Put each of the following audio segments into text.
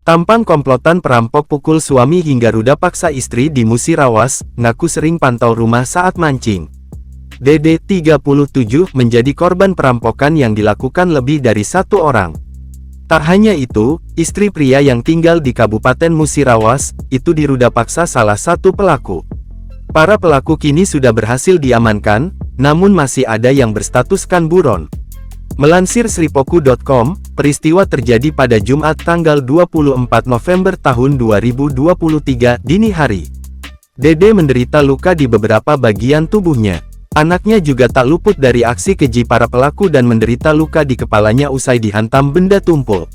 Tampang komplotan perampok pukul suami hingga ruda paksa istri di Musirawas, ngaku sering pantau rumah saat mancing. Dede, 37, menjadi korban perampokan yang dilakukan lebih dari satu orang. Tak hanya itu, istri pria yang tinggal di Kabupaten Musirawas, itu diruda paksa salah satu pelaku. Para pelaku kini sudah berhasil diamankan, namun masih ada yang berstatuskan buron. Melansir sripoku.com, peristiwa terjadi pada Jumat tanggal 24 November tahun 2023 dini hari. Dede menderita luka di beberapa bagian tubuhnya. Anaknya juga tak luput dari aksi keji para pelaku dan menderita luka di kepalanya usai dihantam benda tumpul.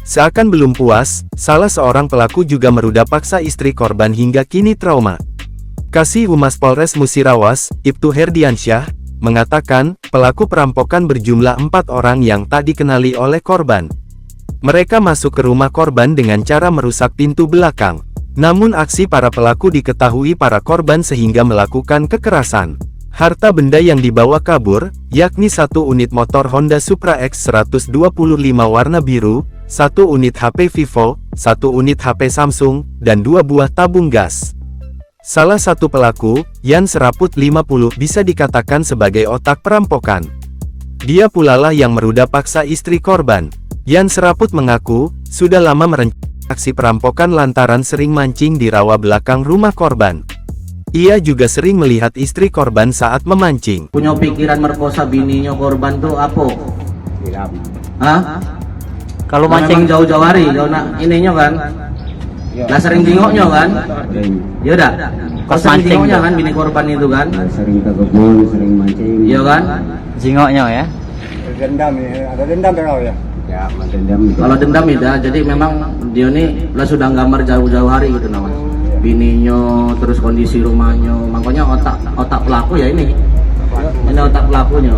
Seakan belum puas, salah seorang pelaku juga meruda paksa istri korban hingga kini trauma. Kasih Humas Polres Musirawas, Ibtu Herdiansyah, mengatakan, pelaku perampokan berjumlah 4 orang yang tak dikenali oleh korban. Mereka masuk ke rumah korban dengan cara merusak pintu belakang. Namun aksi para pelaku diketahui para korban sehingga melakukan kekerasan. Harta benda yang dibawa kabur, yakni 1 unit motor Honda Supra X 125 warna biru, 1 unit HP Vivo, 1 unit HP Samsung, dan 2 buah tabung gas. Salah satu pelaku, Yan Seraput 50, bisa dikatakan sebagai otak perampokan. Dia pula lah yang meruda paksa istri korban. Yan Seraput mengaku, sudah lama merencanakan aksi perampokan lantaran sering mancing di rawa belakang rumah korban. Ia juga sering melihat istri korban saat memancing. Punya pikiran merkosa bininya korban tuh apa? Tidak. Hah? Kalau mancing jauh-jauh hari, kau nak ininya kan? Lah sering tengoknya kan? Ya udah. Kau sering tengoknya kan bini korban itu kan? Sering ke kebun, sering mancing. Iya kan? jingoknya ya. Dendam ya, ada dendam ya kau ya? Ya, dendam. Kalau dendam itu, jadi memang dia ini lah sudah gambar jauh-jauh hari gitu namanya. Bininya, terus kondisi rumahnya, makanya otak pelaku ya ini. Ini otak pelakunya.